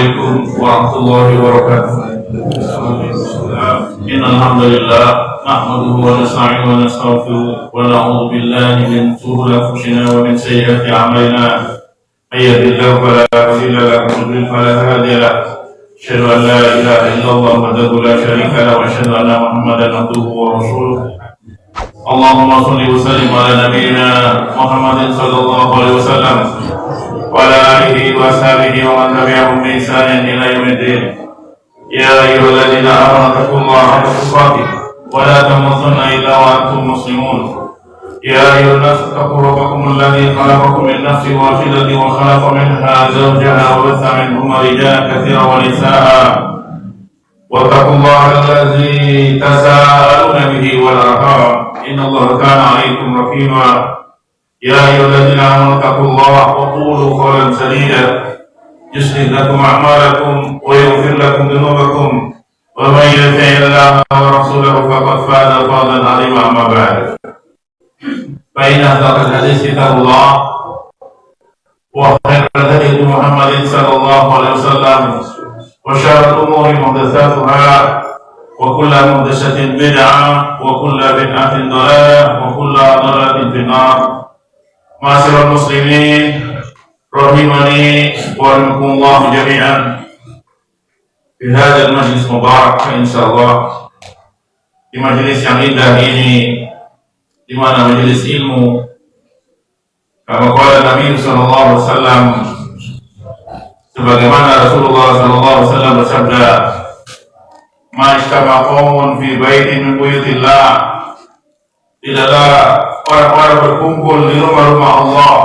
Assalamualaikum warahmatullahi wabarakatuh. Innal hamdalillah nahmaduhu wa nasta'inuhu wa nastaghfiruh wa na'udzu billahi min shururi anfusina wa min sayyiati a'malina. May yahdihillahu fala mudilla lahu wa yudlil fala hadiya lahu. Asyhadu an la ilaha illallah wahdahu la syarika lahu wa asyhadu anna Muhammadan abduhu wa rasuluh. Allahumma shalli wa sallim ala nabiyyina Muhammadin sallallahu alaihi wasallam wa ala alihi wa sahbihi wa man tabi'ahum bi ihsanin ila yaumiddin. Ya ayyuhalladzina amanu taqullaha haqqa tuqatih wa la tamutunna illa wa antum muslimun. Ya ayyuhan nasu taqu rabbakum alladzi khalaqakum min nafsin wahidatin wa khalaqa minha zawjaha wa batha minhuma rijalan katsiran wa nisaa'a. Wattaqullaha alladzi tasaaluna bihi wal arham. Innallaha kana 'alaykum raqiba. Ya ayyuhalladzina amanu taqullaha wa qulu qawlan sadida yuslih lakum a'malakum wa yaghfir lakum dhunubakum wa man yuti'illaha wa rasulahu faqad faza fawzan 'azima. Amma ba'd. Fa inna asdaqal hadits kitabullah wa khairal hadi Muhammadin sallallahu alaihi wasallam wa syarrul umuri muhdatsatuha wa kullu muhdatsatin bid'ah wa kullu bid'atin dhalalah wa kullu dhalalatin finnar. Ma'asyiral muslimin rahimani wa rahimakumullah jami'an. Di hadzal majlis mubarak insyaallah, di majelis yang indah ini, di mana majelis ilmu, kama qala Nabi sallallahu alaihi wasallam, sebagaimana Rasulullah sallallahu alaihi wasallam bersabda, "Ma istama qaumun fi baitin min buyutillah." Tidaklah orang-orang berkumpul di rumah-rumah Allah,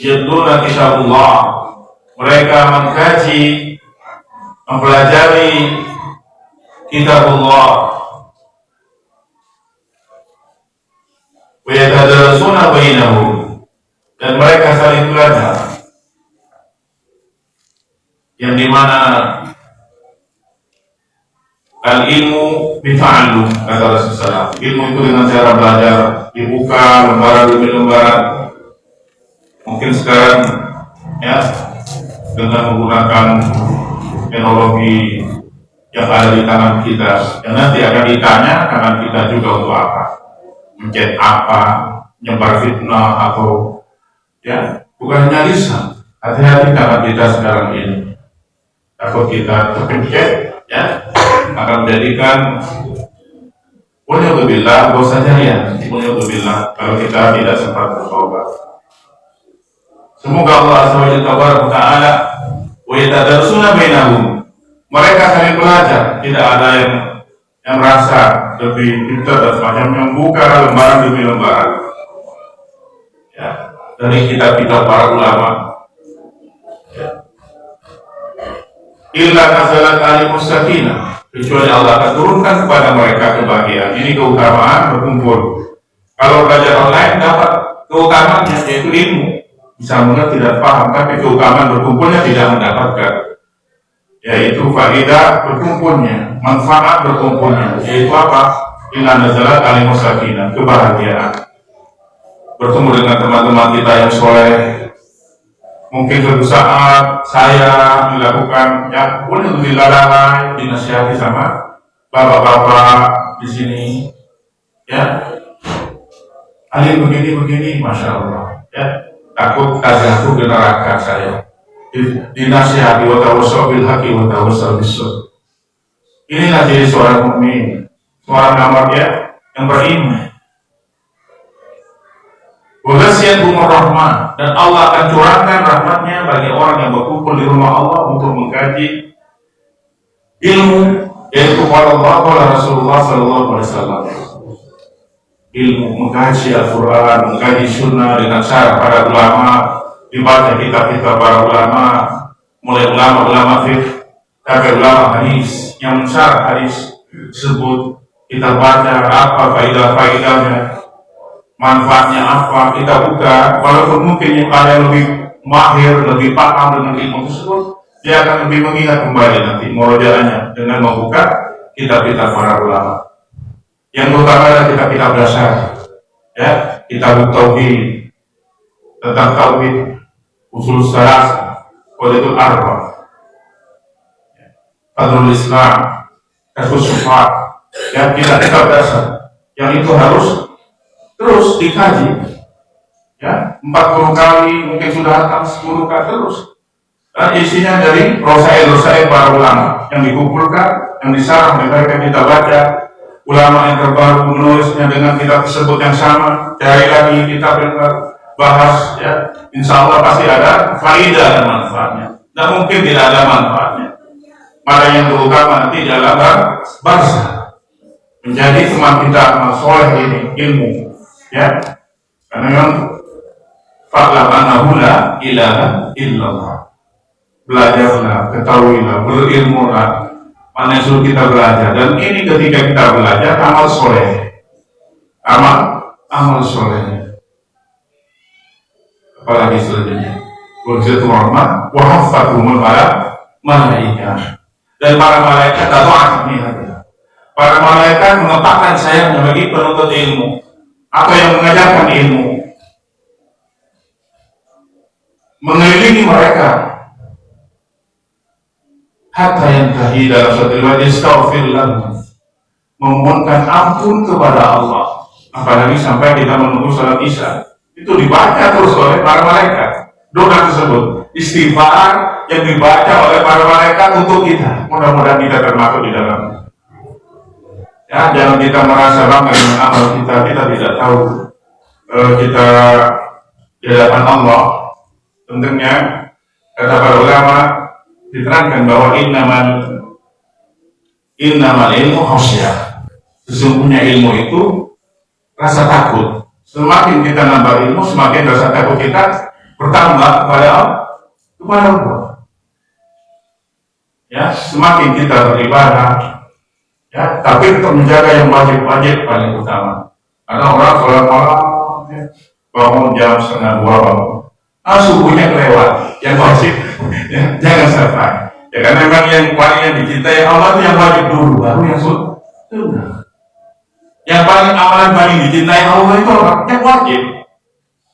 yatluna kitabullah, mereka mengkaji, mempelajari kitabullah, wa yatadarasuna bainahum, dan mereka saling belajar, yang dimana al-ilmu bita'allum, kata Rasulullah. Ilmu itu dengan cara belajar, dibuka lembaran demi lembaran. Mungkin sekarang ya, dengan menggunakan teknologi yang ada di tangan kita, yang nanti akan ditanya tangan kita juga untuk apa, mencet apa, menyebar fitnah, atau ya, bukan hanya lisan. Hati-hati tangan kita sekarang ini, takut kita terpencet, ya, akan menjadikan waliyadzubillah dosa jariah, waliyadzubillah, kalau kita tidak sempat bertobat. Semoga Allah azza wa jalla wa yatadarasuna bainahum, mereka saling belajar, tidak ada yang merasa lebih pintar dan semacamnya, membuka lembaran demi lembaran ya, dari kitab-kitab para ulama. Illa nazalat alimus sakinah, kecuali Allah akan turunkan kepada mereka kebahagiaan. Ini keutamaan berkumpul. Kalau belajar online dapat keutamaannya, yaitu ilmu, bisa mengerti tidak paham, tapi keutamaan berkumpulnya tidak mendapatkan, yaitu faidah berkumpulnya, manfaat berkumpulnya, yaitu apa? Illa nazalat alimus sakinah, kebahagiaan. Bertemu dengan teman-teman kita yang soleh. Mungkin suatu saat saya melakukan, ya boleh untuk dilalai, dinasihati sama bapak-bapak di sini, ya. Alim begini, masya Allah, ya. Takut jatuh ke neraka saya. Dinasihati, wa tawassaw bil haqqi wa tawassaw bis sabr. Inilah jadi seorang mukmin, seorang amatnya yang beriman. Waghasiyatuhum rahmah, dan Allah akan curahkan rahmatnya bagi orang yang berkumpul di rumah Allah untuk mengkaji ilmu, yaitu qala Allah qala Rasulullah sallallahu alaihi wasallam. Ilmu, mengkaji Al-Quran, mengkaji sunnah dengan syarah para ulama, dibaca kitab-kitab para ulama, mulai ulama-ulama fiqh sampai ulama hadis yang mensyarah hadis tersebut. Kita baca apa faidah-faidahnya, manfaatnya apa, kita buka. Walaupun mungkin yang ada yang lebih mahir, lebih paham dengan ilmu tersebut, dia akan lebih mengingat kembali nanti murojaahnya dengan membuka kitab-kitab para ulama. Yang utama adalah kitab-kitab dasar, ya, kitab tauhid, tentang tauhid, usul salas, qaidatul arba, Fadlul Islam, Kashfus Syubhat, ya kitab dasar yang itu harus terus dikaji, ya 40 kali mungkin sudah hatam 10 kali terus. Dan isinya dari rosail para ulama yang dikumpulkan, yang disarang mereka kita baca. Ulama yang terbaru menulisnya dengan kitab tersebut yang sama, cari lagi kitab yang bahas, ya insya Allah pasti ada faedah dan manfaatnya. Dan mungkin tidak ada manfaatnya. Mana yang terutama nanti dalam bangsa menjadi teman kita amal soleh ini ilmu, ya karena memang fa'lam annahu la ilaha illallah. Belajarlah, ketahuilah, berilmulah. Mana yang suruh kita belajar. Dan ini ketika kita belajar amal soleh, amal soleh. Apalagi selanjutnya, wajib rahmat, wahfatumul malaikah. Dan para malaikat atau ahlinya. Para malaikat menetapkan sayangnya bagi penuntut ilmu atau yang mengajarkan ilmu, mengelilingi mereka. Hatta yang tahi dalam suatu riwayat istaghfirullah, memohonkan ampun kepada Allah. Apalagi sampai kita menunggu salat isya, itu dibaca terus oleh para malaikat. Doa tersebut istighfar yang dibaca oleh para malaikat untuk kita. Mudah-mudahan kita termasuk di dalamnya. Ya, jangan kita merasa bangga dengan amal kita tidak tahu kita di hadapan Allah. Tentunya kata para ulama diterangkan bahwa innamal ilmu khasyah. Sesungguhnya ilmu itu rasa takut. Semakin kita nambah ilmu, semakin rasa takut kita bertambah kepada Allah. Ya, semakin kita beribadah, ya, tapi untuk menjaga yang wajib-wajib paling utama. Karena orang sholat malam, ya, bangun jam 1:30 bangun. Subuhnya kelewat, yang wajib, ya, jangan sampai. Ya, karena memang yang paling dicintai Allah itu yang wajib dulu, baru yang sunnah. Yang paling amalan paling dicintai Allah itu orang yang wajib.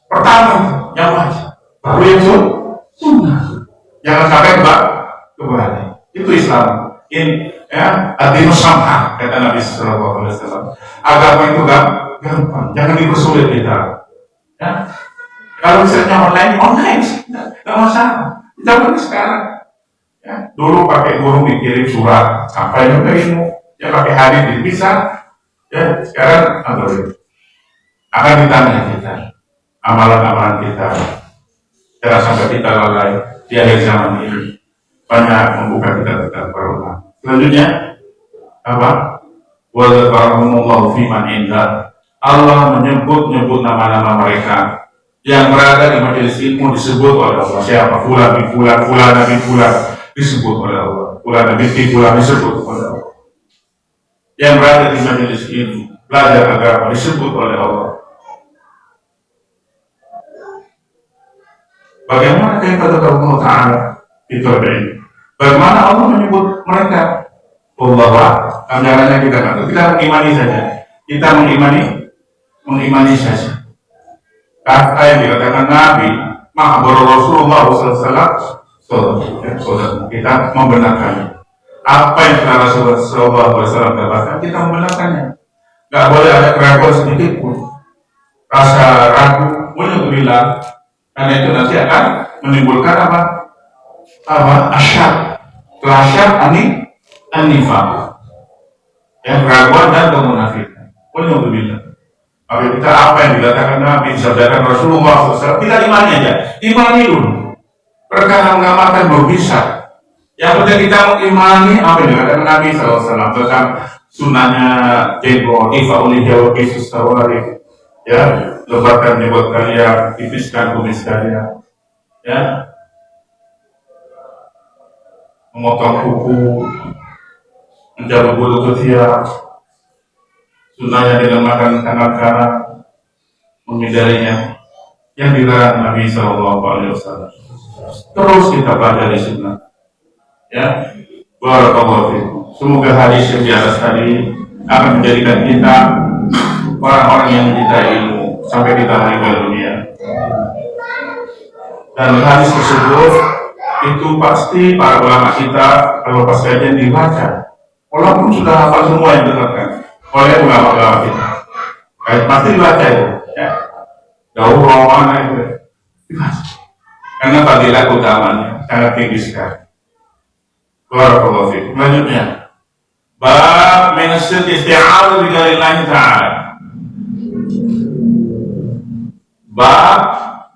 Pertama, yang wajib, baru yang sunnah. Jangan sampai kebalik. Itu Islam. Ini, ya, adinu samha, kata Nabi Sallallahu Alaihi Wasallam. Agama itu gampang, jangan dipersulit kita. Ya. Kalau misalnya online nggak masalah. Zaman sekarang, ya, dulu pakai guru dikirim surat, sampai juga ilmu, ya pakai hadis bisa, ya sekarang akan ditanya kita, amalan-amalan kita, jangan sampai kita lalai di akhir zaman ini. Banyak membuka kita berulang. Selanjutnya apa? Wa dzakarakumullahu fi man indah. Allah menyebut nama-nama mereka yang berada di majelis ilmu disebut oleh Allah. Siapa? Fulan bin fulan, fulan bin fulan disebut oleh Allah. Fulan bin fulan disebut oleh Allah. Yang berada di majelis ilmu belajar agama disebut oleh Allah. Bagaimana kita tahu Allah Ta'ala itu ada ini? Bagaimana Allah menyebut mereka? Allah, caranya kita mengimani saja. Kita mengimani saja. Kata yang dikatakan Nabi, Ma'abar Rasulullah SAW, kita membenarkannya. Apa yang telah Rasulullah SAW katakan, kita membenarkannya. Gak boleh ada keraguan sedikit pun. Rasa ragu, mulai karena itu nanti akan menimbulkan apa? Asyad. Asyad anifaq. Yang keraguan dan kemunafikan. Mulai Maka kita apa yang dikatakan Nabi, disabdakan Rasulullah SAW, kita imani aja, imani dulu. Perkara mengamalkan belum bisa. Yang penting kita mengimani apa yang dikatakan Nabi SAW tentang sunnahnya jenggot, ifa'uli jawab Yesus tawari, ya, lebatkan jenggot kalian, tipiskan kumis kalian, ya, memotong kuku, menjauh bulu ketiak. Sunnahnya dengan makan tangan kanan, menghindarinya yang dilarang Nabi SAW. Terus kita pelajari sunnah, ya. Barakallahu fiikum. Semoga hadis yang di atas tadi akan menjadikan kita orang-orang yang mencintai ilmu sampai kita meninggal dunia. Dan hadis tersebut itu pasti para ulama kita kalau pas kajian dibaca, walaupun sudah hafal semua yang dengarkan oleh ulama-ulama kita, pasti dibaca itu, ya. Jauh mana itu, dibaca. Karena fadilah utamanya sangat tinggi sekali. Barakallahu fiikum. Selanjutnya, bab min isti'adzah bi ghairillah ta'ala. Bab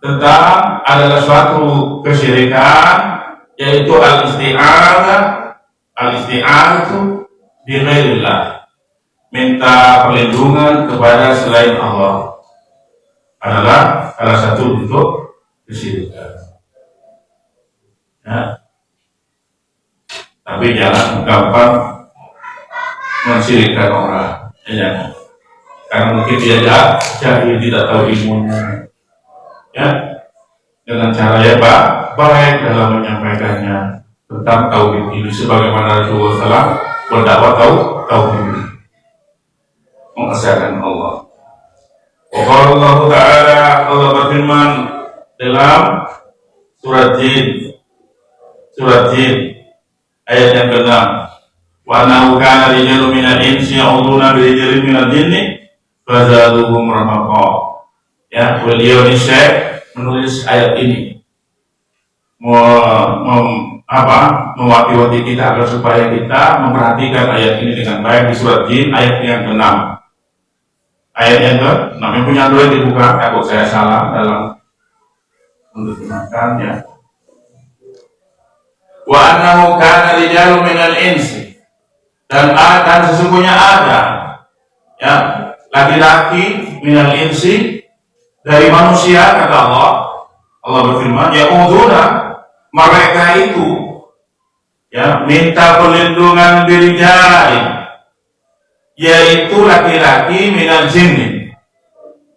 tentang adalah suatu kesyirikan, yaitu al-isti'adzah bi ghairillah, minta perlindungan kepada selain Allah, adalah salah satu bentuk kesyirikan. Ya. Tapi jangan gampang mensyirikkan orang, ya. Karena mungkin dia jahil, tidak tahu ilmunya, ya. Dengan cara yang baik dalam menyampaikannya tentang tauhid ini, sebagaimana Rasulullah SAW berdakwah tauhid, mengesahkan Allah. Allah Ta'ala, Allah berfirman dalam surat Jin ayat yang ke-6, wa annahu kana rijalun minal insi ya'uduna bi rijalin minal jinni fazaduhum rahaqa. Ya, beliau ini Syekh menulis ayat ini mewati-wati kita agar supaya kita memperhatikan ayat ini dengan baik di surat Jin ayat yang ke-6. Ayat yang ke-6 yang punya dua dibuka, takut saya salah dalam menerjemahkannya. Wa annahu kana rijalun minal insi, dan sesungguhnya ada, ya, laki-laki minal insi dari manusia, kata Allah. Allah berfirman, ya'uduna, mereka itu, ya, minta perlindungan birijali, yaitu laki-laki minal jinni,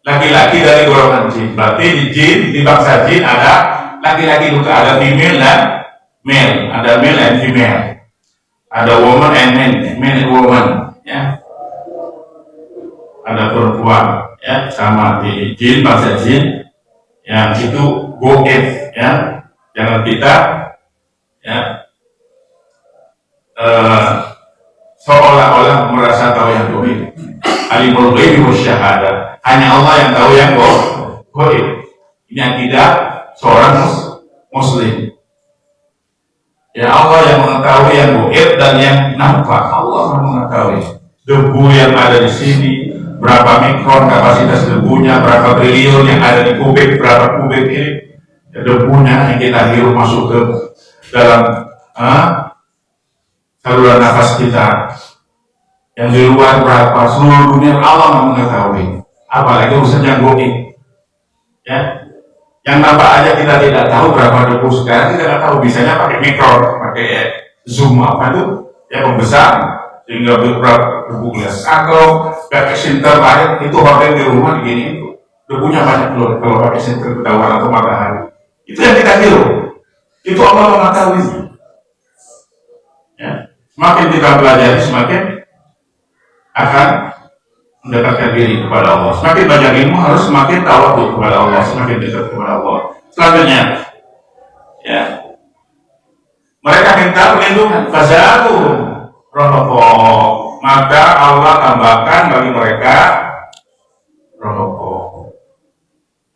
laki-laki dari golongan jin. Berarti di jin, di bangsa jin ada laki-laki juga, ada female dan male, ada male and female, ada woman and man and woman, ya. Ada perempuan, ya, sama di jin, bangsa jin, yang itu goib, ya. Jangan kita, ya, seolah-olah merasa tahu yang goib. Alimul ghaibi wasyahada, hanya Allah yang tahu yang goib. Ini akidah seorang muslim. Ya, Allah yang mengetahui yang goib dan yang nampak. Allah yang mengetahui debu yang ada di sini, berapa mikron kapasitas debunya, berapa triliun yang ada di kubik, berapa kubik ini, ya, debunya yang kita hirup masuk ke dalam saluran nafas kita. Yang di luar berapa, seluruh dunia Allah yang mengetahui. Apalagi urusan yang goib, ya. Yang nampak aja kita tidak tahu berapa debu sekarang, kita tidak tahu. Bisanya pakai mikron, pakai zoom apa itu, ya, pembesar sehingga berapa debu gelas. Atau pakai sinter lain, itu hotel di rumah begini itu debunya banyak loh. Kalau pakai sinter ketahuan atau matahari, itu yang kita hirup, itu Allah mengetahui. Ya, semakin kita belajar, semakin akan mendekatkan diri kepada Allah. Semakin banyak ilmu harus semakin tawadhu kepada Allah, semakin dekat kepada Allah. Selanjutnya, ya, mereka minta perlindungan, fazaduhum rahaqa, maka Allah tambahkan bagi mereka rahaqa,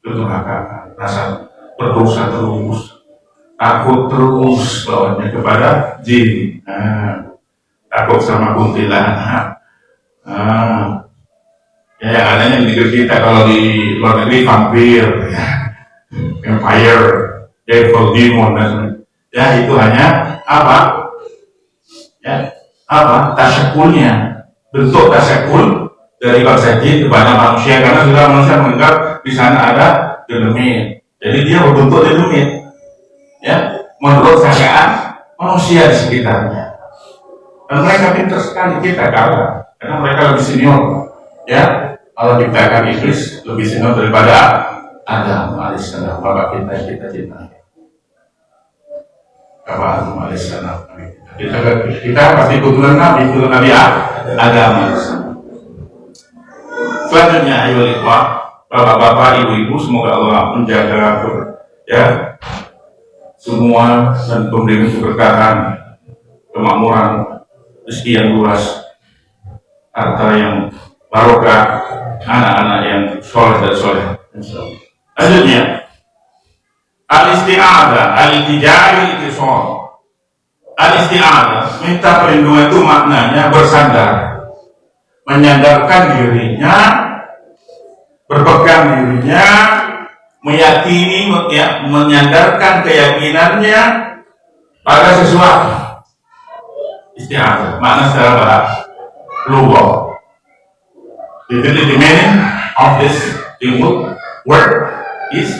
kedurhakaan, rasa berdosa terus, takut terus bawaannya kepada jin, takut sama kuntilanak. Ya, yang adanya di negeri kita, kalau di luar negeri vampir, ya, vampire, devil, demon, ya, itu hanya apa? Ya, apa? Tasyakulnya, bentuk tasyakul dari bangsa jin kepada manusia, karena sudah manusia menganggap di sana ada demit, jadi dia berbentuk demit, ya, menurut sangkaan manusia di sekitarnya. Dan mereka pintar sekali, kita kalah, karena mereka lebih senior, ya. Allah ciptakan iblis lebih senior daripada Adam alaihissalam, bapak kita yang kita cintai. Bapak Adam alaihissalam, kita pasti keturunan Nabi Adam alaihissalam. Selanjutnya, ayo bapak-bapak, ibu-ibu, semoga Allah menjaga, ya, semua dan pemberian keberkahan, kemakmuran, rezeki yang luas, harta yang barokah, anak-anak yang soleh dan soleh. Selanjutnya, al-isti'adah, al-iltija'u, al-ittisal. Al-isti'adah, minta perlindungan itu maknanya bersandar, menyandarkan dirinya, berpegang dirinya, meyakini, menyandarkan keyakinannya pada sesuatu. Isti'adah, makna secara bahasa lughah. The meaning of this word is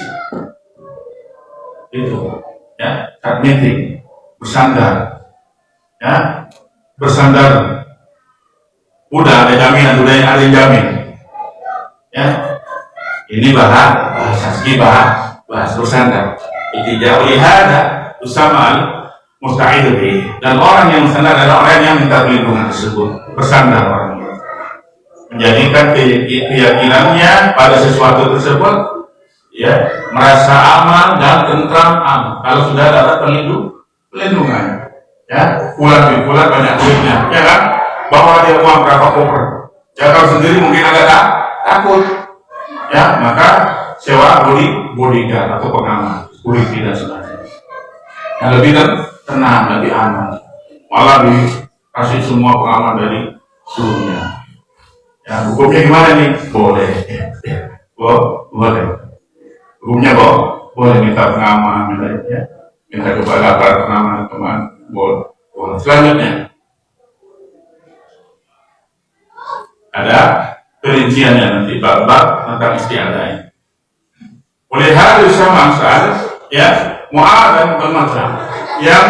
itu, ya, admitting, bersandar, ya, bersandar. Udah ada jaminan, udah ada yang jamin, ya. Ini bahasa bersandar. Tidak lihada usamal musta'id bih. Dan orang yang bersandar adalah orang yang minta perlindungan tersebut. Bersandar orang itu, menjadikan keyakinannya pada sesuatu tersebut, ya, merasa aman dan tentram aman. Kalau sudah dapat perlindungan, ya, bulan banyak duitnya, ya kan, bawa dia uang berapa koper, ya, kalau sendiri mungkin agak takut, ya, maka sewa bodyguard atau pengaman, security dan sebagainya, yang lebih tenang, lebih aman, malah dikasih semua pengaman dari dunia. Ya, hukumnya gimana nih? Boleh. Boleh. Hukumnya boleh minta pengaman, minta kepada para pengaman teman, boleh. Selanjutnya ada perinciannya nanti bab tentang istiadah. Oleh hal sama ya, Mu'adz dan Mu'adzam yang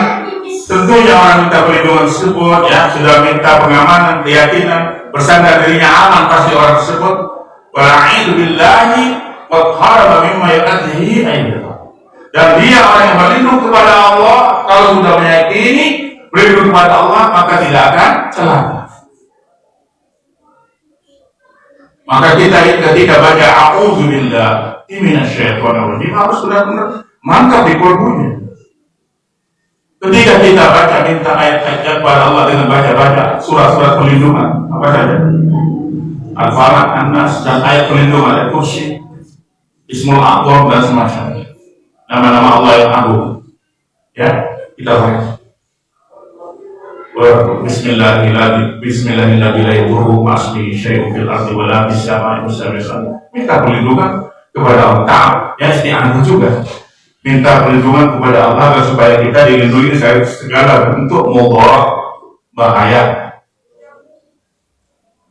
tentunya orang minta perlindungan tersebut, ya, sudah minta pengamanan, keyakinan, bersandar dirinya aman pasti orang tersebut. Wala'idhu billahi qad haraba mimma yu'adhihi ayyuha. Dan dia orang yang berlindung kepada Allah, kalau sudah meyakini berlindung kepada Allah, maka tidak akan celaka. Maka kita ketika baca a'udzubillah minasyaitonir rajim harus benar-benar mantap di kolbunya. Ketika kita baca minta ayat-ayat kepada Allah dengan baca surat-surat perlindungan apa saja, Al-Falaq, An-Nas, dan ayat perlindungan, ayat kursi, Ismul A'zam dan semacamnya, nama-nama Allah yang agung, ya, kita baca. Bismillahirrahmanirrahim. La yadurru ma'asmihi syai'un fil ardi wa la fis sama'i musabbihan. Minta perlindungan kepada Allah, ya, isti'anah juga. Minta perlindungan kepada Allah supaya kita dilindungi dari segala bentuk mudarat, bahaya.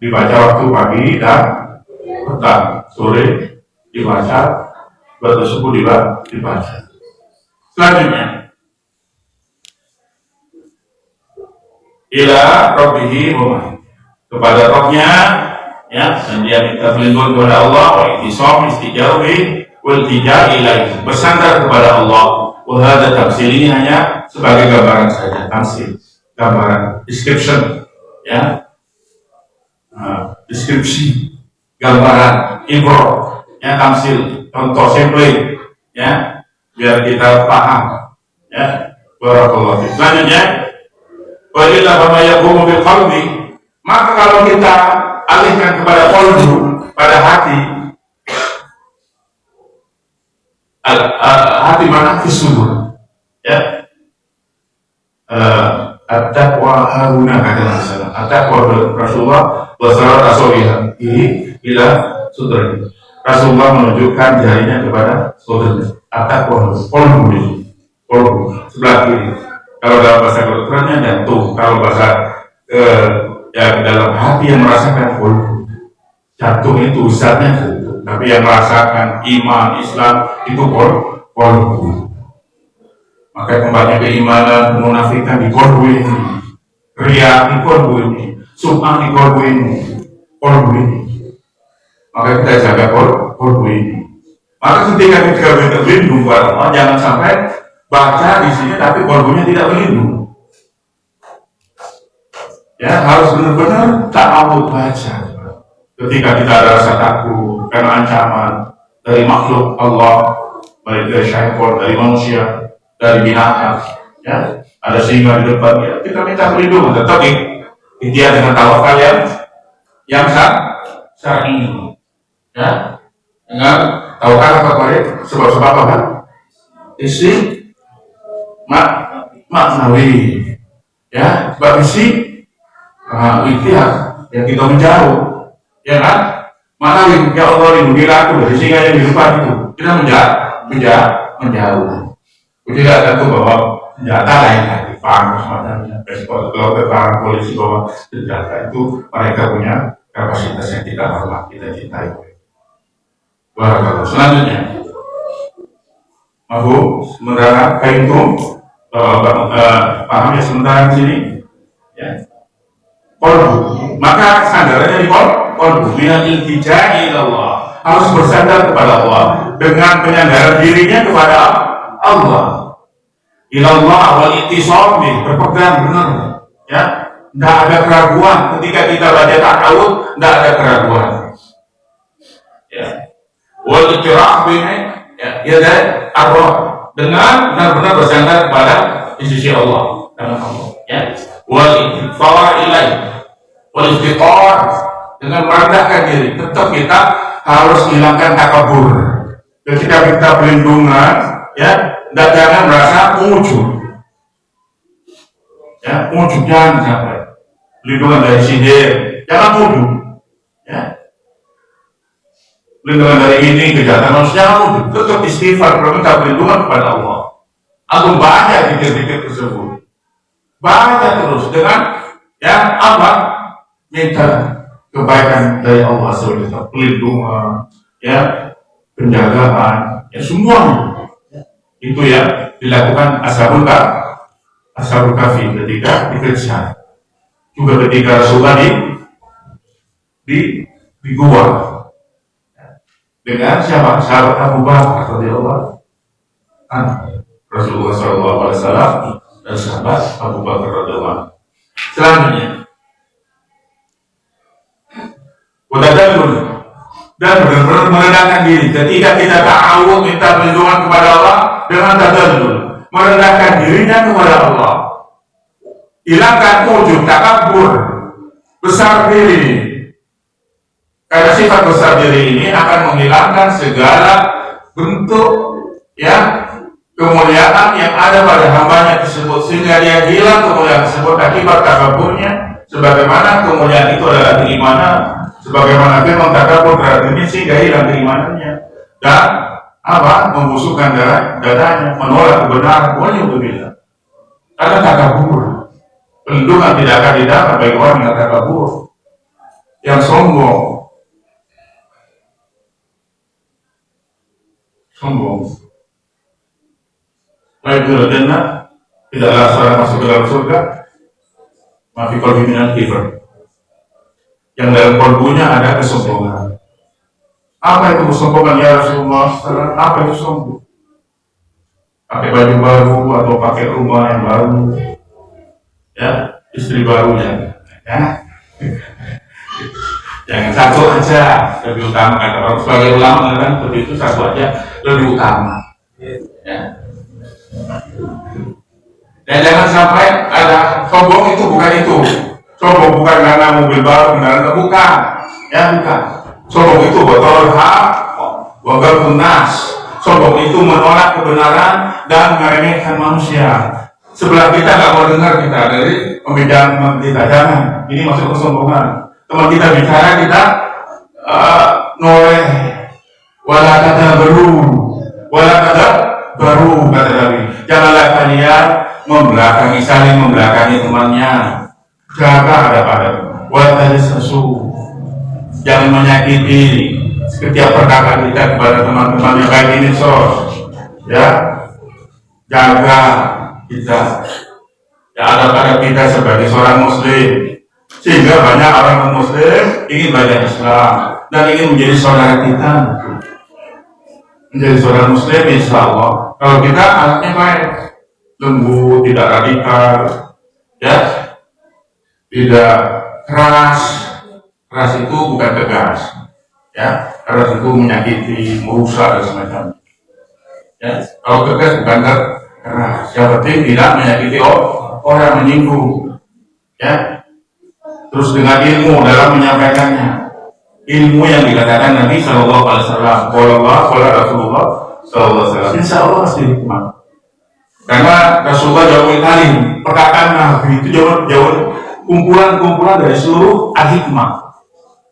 Dibaca waktu pagi dan petang, sore dibaca, waktu subuh dibaca. Selanjutnya, ila rabbihi wa kepada Rabbnya, ya, dan dia minta perlindungan kepada Allah, wa ittisam istijawi wal tija ilaihi, bersandar kepada Allah. Wahada tafsir ini hanya sebagai gambaran saja, tamsil, gambaran, description, ya, deskripsi, gambaran, info, ya, tamsil, contoh, sampling, ya, biar kita paham, ya. Barakallahu fiik. Selanjutnya, wa illa fama yaqumu bil qalbi, maka kalau kita alihkan kepada qalbu, pada hati, hati mana? Fisudur, ya. At-taqwa haruna kata Rasulullah. At-taqwa Rasulullah wasara rasulillah ila sudri. Rasulullah menunjukkan jarinya kepada saudaranya. At-taqwa qalbu sebelah kiri. Kalau dalam bahasa kedokterannya jantung, kalau bahasa ya, dalam hati yang merasakan qalbu. Jantung itu usahanya jantung, tapi yang merasakan iman Islam itu qalbu. Maka kembali keimanan, munafikan di qalbu ini, riya di qalbu ini, sum'ah di qalbu ini. Maka kita jaga qalbu ini. Maka ketika kita berlindung kepada Allah, jangan sampai baca di sini tapi qalbunya tidak berlindung. Ya, harus benar-benar ta'awud baca. Ketika kita ada rasa takut karena ancaman dari makhluk Allah, baik dari syaitan, dari manusia, dari binatang, ya ada singa di depan, ya kita minta perlindungan, tetapi dia dengan tawakal yang syar'i, ya dengan tawakal apa kemarin sebab-sebab apa kan? Isi maknawi, ya sebab isi ikhtiar yang kita menjauh, ya kan? Maknawi, ya Allah lindungilah aku dari singa yang di depan itu, kita menjauh. Tidak ada tuh bahwa senjata lain lagi, panah semacamnya, kalau keterangan polisi bahwa senjata itu mereka punya kapasitas yang kita hormat, kita cintai. Selanjutnya, aku sementara kaintum paham ya sementara di sini, ya. Kolbu, maka sandarannya di kolbu, minal iltijai ilallah, harus bersandar kepada Allah dengan penyandaran dirinya kepada Allah. Ilallah wal ittisam berpegang benar, ya. Tidak ada keraguan ketika kita baca ta'awud, tidak ada keraguan. Ya. Wal itiraf ya dari Allah dengan benar-benar bersandar kepada di sisi Allah, dengan Allah, ya. Wal iftar ilai, wal iftar dengan merendahkan diri. Tetap kita harus hilangkan takabur. Ketika kita perlindungan, ya, jangan merasa ujub, ya, ujub jangan sampai perlindungan dari sihir, jangan ujub, ya, perlindungan dari ini kejahatan manusia, jangan ujub, tetap istighfar, meminta perlindungan kepada Allah. Aku baca zikir-zikir tersebut, baca terus dengan yang apa, minta kebaikan dari Allah SWT, perlindungan, ya, penjagaan, ya, semuanya. Itu yang dilakukan ashabul kahfi ketika dikerja, juga ketika Rasulullah di gua dengan siapa? Sahabat Abu Bakar radhiyallahu anhu, Rasulullah SAW dan sahabat Abu Bakar radhiyallahu anhu. Selanjutnya, dan benar-benar merendahkan diri ketika kita ta'awud minta perlindungan kepada Allah dengan tadallul, merendahkan dirinya kepada Allah, hilangkan ujub, takabur, besar diri. Karena sifat besar diri ini akan menghilangkan segala bentuk, ya, kemuliaan yang ada pada hambanya tersebut, sehingga dia hilang kemuliaan tersebut akibat takaburnya. Sebagaimana kemuliaan itu adalah keimanan, sebagaimana firman takabur terhadap ini, sehingga hilang keimanannya dan apa, membusukkan dadanya, menolak kebenaran. Waliyadzubillah. Karena takabur, perlindungan tidak akan didapat bagi orang yang takabur, yang sombong. Baik itu jannah, tidaklah seorang masuk ke dalam surga, mafi qalbi minal kibr, yang dalam kalbunya ada kesombongan. Apa itu kesombongan ya Rasulullah? Apa itu sombong? Pakai baju baru atau pakai rumah yang baru, ya, istri barunya, ya. Jangan satu aja lebih utama, kata orang sebagai ulama kan seperti itu, satu aja lebih utama, ya. Dan jangan sampai ada sombong, itu bukan itu. Sombong bukan karena mobil baru, bukan, ya, bukan. Sombong itu botol hak, wagal punas. Sombong itu menolak kebenaran dan meremehkan manusia. Sebelah kita nggak mau dengar, kita dari pembicaraan kita, jangan. Ini masuk kesombongan. Teman kita bicara, kita noleh, wala kata baru kata Nabi. Janganlah kalian saling membelakangi temannya. Jaga hadap-hadap. Wala sesu. Jangan menyakiti setiap perkataan kita kepada teman-teman yang baik ini, ya. Jaga kita, ya, hadap-hadap kita sebagai seorang muslim. Sehingga banyak orang non-muslim ingin belajar Islam dan ingin menjadi saudara kita, menjadi saudara muslim, insya Allah. Kalau kita anaknya baik, lembut, tidak radikal, ya, tidak keras. Keras itu bukan tegas, ya. Keras itu menyakiti, merusak dan semacamnya. Ya, kalau tegas bukan keras. Yang penting tidak menyakiti orang, menyinggung. Ya. Terus dengan ilmu dalam menyampaikannya. Ilmu yang dikatakan Nabi Shallallahu Alaihi Wasallam, kalau Rasulullah Shallallahu Alaihi Wasallam, Insya Allah pasti hikmah. Karena Rasulullah jauh alim, perkataan Nabi itu jauh kumpulan dari seluruh al-hikmah.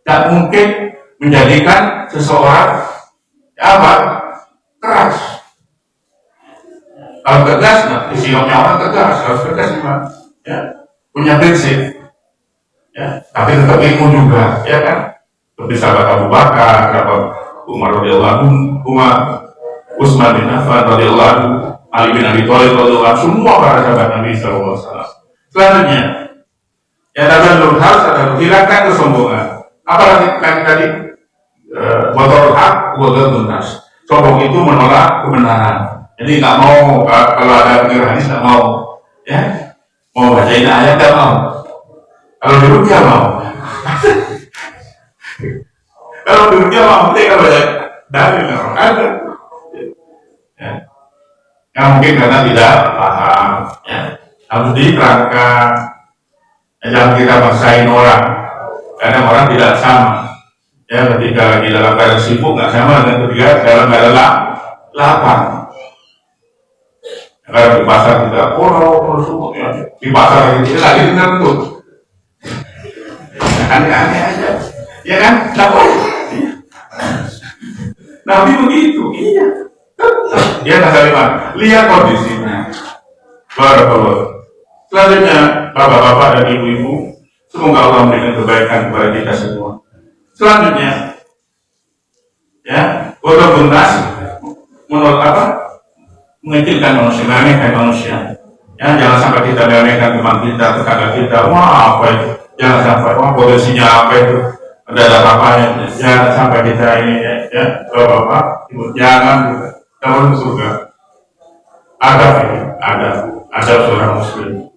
Tak mungkin menjadikan seseorang apa? Keras. Kalau tegas, nah, sikapnya orang tegas, harus tegas gimana? Ya, punya prinsip. Ya, tapi tetap ilmu juga, ya kan? Seperti sahabat Abu Bakar, sahabat Umar radhiyallahu anhu, Utsman bin Affan radhiyallahu anhu, Ali bin Abi Thalib radhiyallahu anhu, semua para sahabat Nabi sallallahu alaihi wasallam. Selanjutnya, yang tadi harus ada hilangkan kesombongan. Apalagi tadi motor hak, motor tuntas. Sombong itu menolak kebenaran. Jadi nggak mau kalau ada pengen hadis nggak mau, ya mau bacain ayat nggak mau. Kalau dulu dia mau. Kalau dulu dia mau, dia kalau dalil nggak ada. Ya. Yang mungkin karena tidak paham, ya. Harus diterangkan. Jangan kita maksain orang, karena orang tidak sama. Ya, ketika lagi dalam keadaan sibuk nggak sama dengan ketika dalam keadaan lapang. Kalau di pasar tidak, sibuk ya. Di pasar ini lagi dengar tuh. Aneh-aneh aja, ya kan? Nabi begitu, iya. Dia nggak lihat kondisinya. Barakallah. Selanjutnya, bapak-bapak dan ibu-ibu, semoga Allah memberikan kebaikan kepada kita semua. Selanjutnya, ya, bodoh tuntas menurut apa? Mengecilkan manusia, meremehkan manusia. Ya, jangan sampai kita meremehkan teman kita, tetangga kita. Wah, apa itu? Jangan sampai, wah, potensinya apa itu? Ada apa-apanya? Jangan sampai kita ini, ya, bapak-bapak, ibu, jangan kita surga. Ada seorang muslim.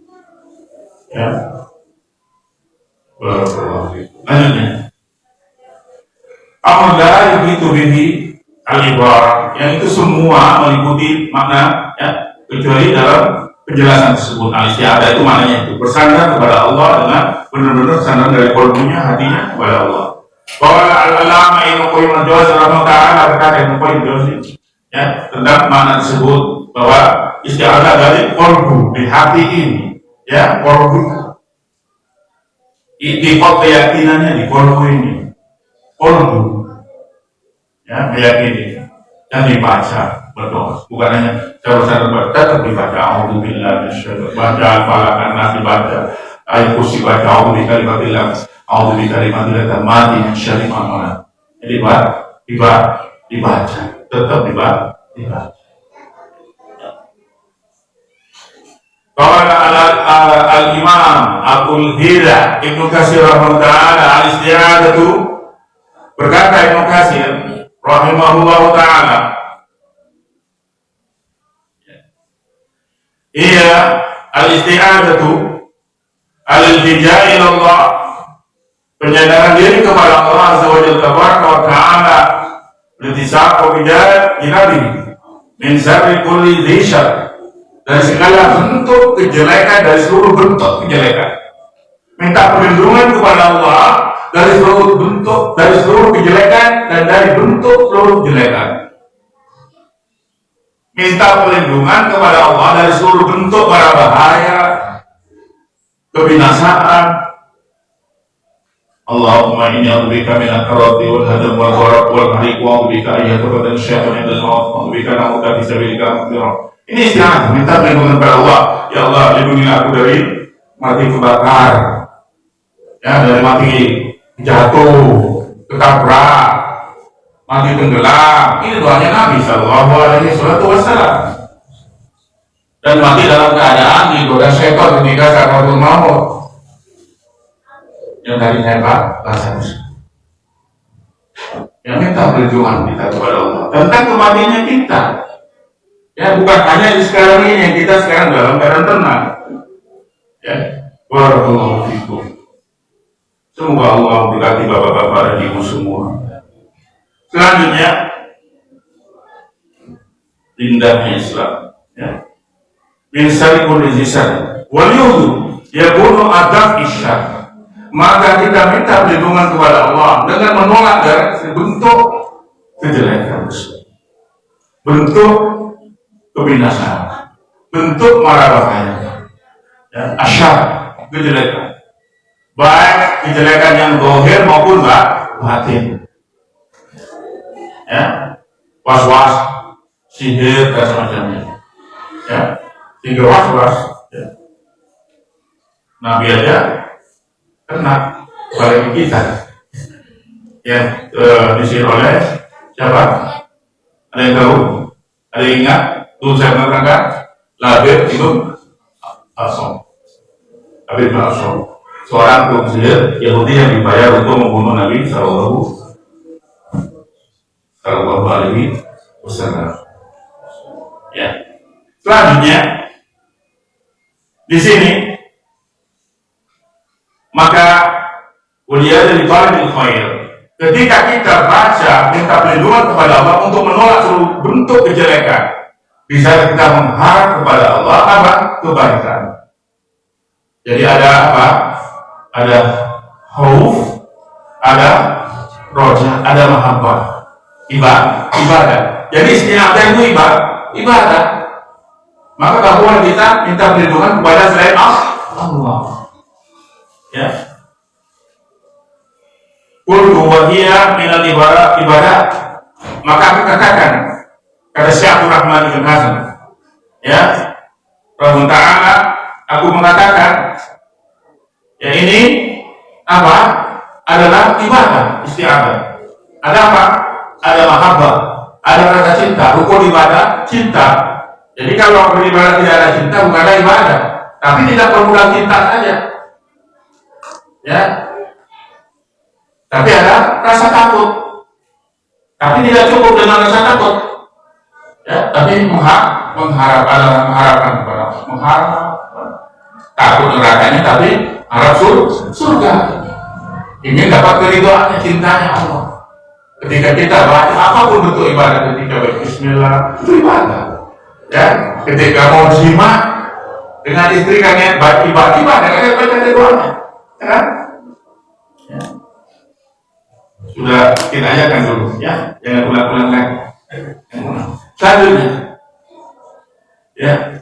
Ya, lanjutnya. Amala itu bihi al-ibar, yang itu semua meliputi makna, ya, kecuali dalam penjelasan tersebut. Al-istiadah itu maknanya itu bersandar kepada Allah dengan benar-benar bersandar dari kolbunya, hatinya kepada Allah. Bahwa al-alama Ibnu Qayyim al-Jauziyah rahimahullah berkata, Ibnu Qayyim al-Jauziyah, ya, tentang makna tersebut bahwa istiadah dari kolbu, di hati ini, ya, kolbu. Di keyakinannya di kolbu ini, kolbu, ya, meyakini dan dibaca berdoa, bukan hanya cara baca, tapi dibaca auzubillahi minasyaitonir rajim, baca falakan nas, dibaca ayat kursi, baca auzubillahi kalimatillah tammati min syarri ma khalaq. Jadi dibaca, tetap dibaca. Qala al-Imam Abdul Hida Ibnu Katsir rahimahullah al-isti'adatu, berkata Ibnu Katsir rahimahullah taala, iya al-isti'adatu al-iltija' ila Allah, penyandaran diri kepada Allah azza wa jalla, litisaqu bijahi min syarri kulli dhi syarr, dari segala bentuk kejelekan, dari seluruh bentuk kejelekan. Minta perlindungan kepada Allah dari seluruh bentuk, dari seluruh kejelekan dan dari bentuk seluruh kejelekan. Minta perlindungan kepada Allah dari seluruh bentuk para bahaya, kebinasaan. Allahumma inni a'udzubika min al-karati wal hadam wal gharq wal hariq wa a'udzubika an yatabaddala syaitan min al-maut wa a'udzubika an a'udzubika fi sabilika mughfirah. Ini istiadah, minta perlindungan kepada Allah. Ya Allah, lindungi aku dari mati kebakar, ya, dari mati jatuh, ketabrak, mati tenggelam. Ini doanya Nabi Sallallahu Alaihi Wasallam. Dan mati dalam keadaan digoda syaitan ketika sakaratul maut. Yang tadi saya bahas, yang minta perlindungan kita kepada Allah tentang kematiannya kita. Ya, bukan hanya di sekarang ini yang kita sekarang dalam keadaan tenang. Ya, barakallahu fikum. Semoga Allah memberkati bapak-bapak dan ibu semua. Selanjutnya, indahnya Islam. Ya. min syarri kulli syarr wal yudu yakunu adab isyar. Maka kita minta perlindungan kepada Allah dengan menolak dari bentuk kejelekan, bentuk kebinasaan, bentuk mara bahaya, ya, asyar, kejelekan, baik kejelekan yang zahir maupun batin, ya, was-was, sihir dan semacamnya, ya, sehingga was-was, ya. Nabi aja kena bagi kita yang disihir oleh siapa? Ada yang tahu? Ada yang ingat? Tuh saya menerangkan Labir itu Asom. Labir bin Asom, seorang pengusaha Yahudi yang dibayar untuk membunuh Nabi Sallallahu Alaihi Wasallam. Ya. Selanjutnya di sini maka uliya dari paling khair. Ketika kita baca minta perlindungan kepada Allah untuk menolak seluruh bentuk kejelekan, bisa kita mengharap kepada Allah apa? Kebaikan. Jadi ada apa? Ada khauf, ada roja, ada mahabbah, ibadah. Jadi istiadah itu ibadah. Maka tak boleh kita minta perlindungan kepada selain Allah. Ya. Qul huwa hiya minal ibadah. Maka aku katakan kata Syekh Rahman bin Hasan, ya, Rabbul Ta'ala, aku mengatakan ya ini apa? Adalah ibadah istiadah. Ada apa? Ada mahabbah, ada rasa cinta, rukun ibadah cinta. Jadi kalau beribadah tidak ada cinta bukan ada ibadah, tapi tidak permudah cinta saja. Ya, tapi ada rasa takut, tapi tidak cukup dengan rasa takut, ya, tapi mengharapkan kepada Allah, mengharap takut nerakanya, tapi harap surga, ingin dapat keridhaannya, cintanya Allah. Ketika kita baca apapun bentuk ibadah, ketika Bismillah itu ibadah, ya, ketika mau jima dengan istri kan ibadah dengan baca doanya. Kan? Ya. Sudah kita ajarkan dulu, ya, jangan ulang-ulang lagi. Selanjutnya, ya,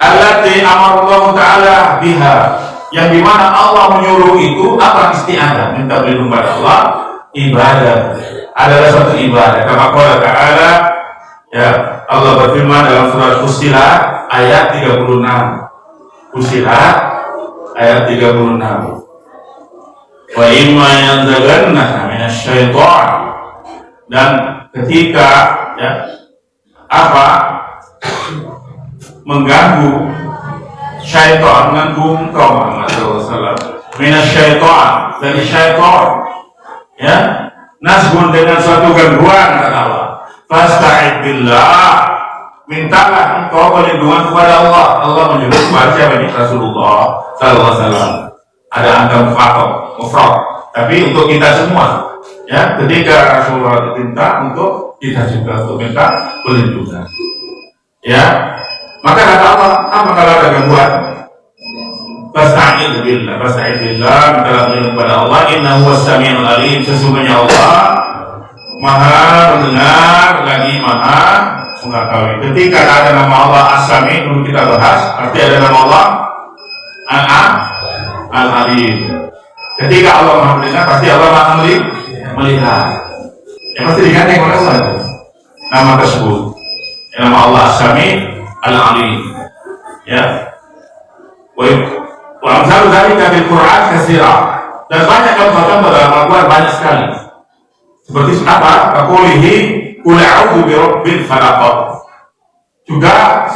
allati amarallahu ta'ala biha, yang dimana Allah menyuruh itu apa? Isti'adah, minta berlindung pada Allah. Ibadah adalah suatu ibadah. Kama qala ta'ala, ya, Allah berfirman dalam surat Fussilat ayat 36. Fussilat ayat 36. Wa imma yanzaghannaka minasyaiton, dan ketika, ya, apa? Mengganggu syaitan, mengganggu engkau Muhammad SAW, minasyaiton, dari syaitan, ya, nasbun dengan suatu gangguan, kata Allah, fasta'id billah, mintalah engkau perlindungan kepada Allah. Allah menyebut kepada siapa ini? Rasulullah Sallallahu Alaihi Wasallam. Ada angka mufrad, tapi untuk kita semua, ya, ketika Rasulullah diminta untuk kita juga untuk minta perlindungan, ya. Maka kata Allah, apa kalau ada gangguan? Fasta'id billah, mintalah perlindungan kepada Allah. Innahu was-sami'ul alim, sesungguhnya Allah Maha mendengar lagi Maha mengetahui. Ketika ada nama Allah As-Sami, dulu kita bahas, arti ada nama Allah Al-Alim. Ketika Allah Maha mendengar, pasti Allah Maha melihat. Yang pasti digandeng oleh Allah nama tersebut. Nama Allah As-Sami Al-Alim. Ya. Wa amsalu dzalika fil Qur'an katsira. Dan banyak contoh-contoh dalam Al-Qur'an, banyak sekali. Seperti apa? Qaulih qul a'udzu birabbil falaq. Juga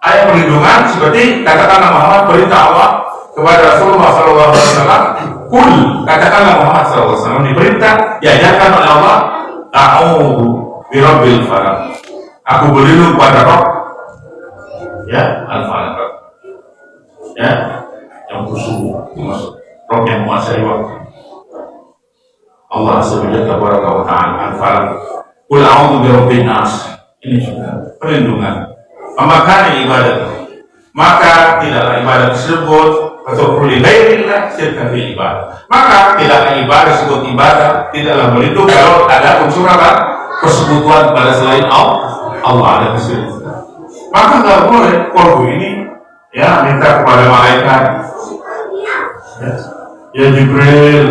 ayat perlindungan seperti katakanlah Muhammad, perintah Allah kepada Rasulullah SAW. Qul, katakanlah Muhammad SAW, diperintah, diajarkan oleh Allah, a'udzu birabbil falaq. Aku berlindung pada Rabb, ya, al-falaq, ya, yang khusus, Rabb yang menguasai waktu. Allah Subhanahu wa ta'ala al-falaq. Qul a'udzu birabbin nas, Ini juga perlindungan. Memakan ibadah, maka tidaklah ibadah tersebut atau kulilailah syirka fi ibadah. Maka tidaklah ibadah sebut ibadah, tidaklah melindungi kalau ada unsur apa? Persekutuan pada selain Allah ada kesyirikan. Maka nggak boleh kolbu ini ya minta kepada malaikat ya Jibril,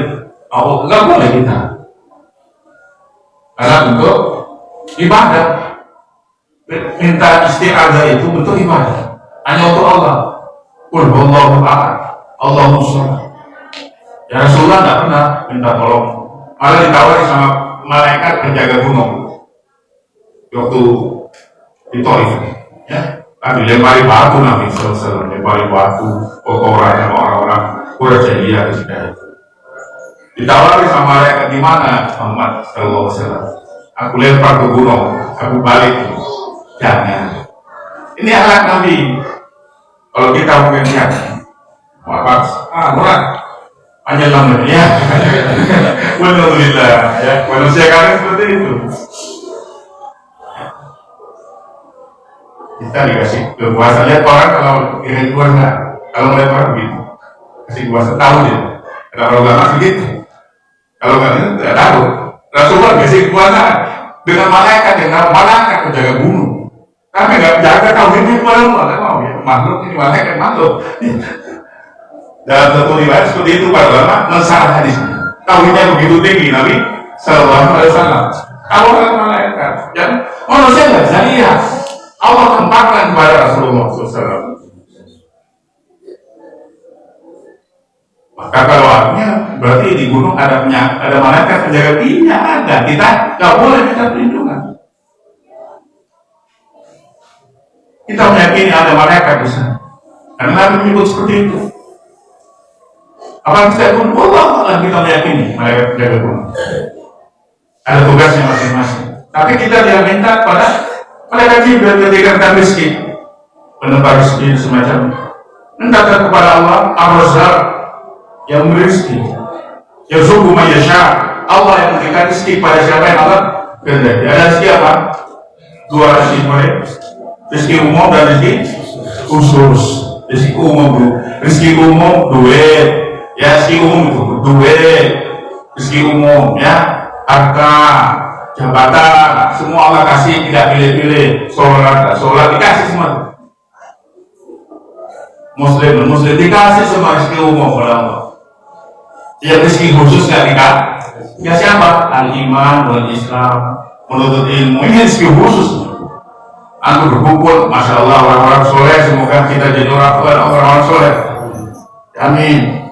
Allah nggak boleh kita karena untuk ibadah. Minta isti'adzah itu bentuk ibadah hanya untuk Allah. Qul huwallahu ahad, Allahu samad. Ya Rasulullah tidak pernah minta tolong, malah ditawari sama malaikat penjaga gunung waktu di Taif, ya kan dilempari batu Nabi SAW, dilempari batu kotoran sama orang-orang Quraisy ketika itu. Ditawari sama malaikat, di mana Muhammad Sallallahu Alaihi Wasallam? Aku lempar ke gunung, aku balik. Jangan. Ini alat Nabi. Kalau kita mungkin lihat, murah, hanya lambat ya. Alhamdulillah, ya manusia kami seperti itu. Kita dikasih kekuasaan. Lihat orang kalau kirim kuasa, kalau melihat orang begitu, kasih kuasa tahu dia. Kalau nggak masih gitu, kalau nggak itu tidak tahu. Rasulullah kasih kuasa dengan malaikat yang malaikat menjaga gunung. Tapi nggak jaga tauhidnya kepada Allah, kan mau ya makhluk ini malaikat makhluk. Dalam satu riwayat seperti itu para ulama mensalah hadis. Tauhidnya begitu tinggi Nabi Sallallahu Alaihi Wasallam. Kalau orang malaikat, dan manusia nggak bisa lihat. Allah tempatkan kepada Rasulullah SAW. Maka kalau artinya berarti di gunung ada malaikat penjaga, tidak ada. Kita nggak boleh minta perlindungan. Kita meyakini ada malaikat di sana. Karena Nabi menyebut seperti itu. Apa kita pun Allah kita meyakini malaikat penjaga gunung. Ada tugasnya masing-masing. Tapi kita tidak minta pada malaikat Jibril ketika kita miskin, penebar rezeki semacam. Minta kepada Allah Ar-Razzaq yang memberi rezeki. Yarzuqu man yasha. Allah yang memberikan rezeki pada siapa yang Allah kehendaki. Ada rezeki apa? Dua rezeki boleh. Rezeki umum dan rezeki khusus. Rezeki umum dulu. Rezeki umum duit. Ya rezeki umum itu duit. Rezeki umum ya harta, jabatan, semua Allah kasih, tidak pilih-pilih. Sholat dikasih semua. Muslim dikasih semua rezeki umum oleh Allah. Ya rezeki khusus nggak dikasih. Ya siapa? Al-iman, wal-islam, menuntut ilmu. Ini rezeki khusus. Aku berkumpul, masya Allah orang-orang soleh. Semoga kita jadi orang-orang soleh. Amin.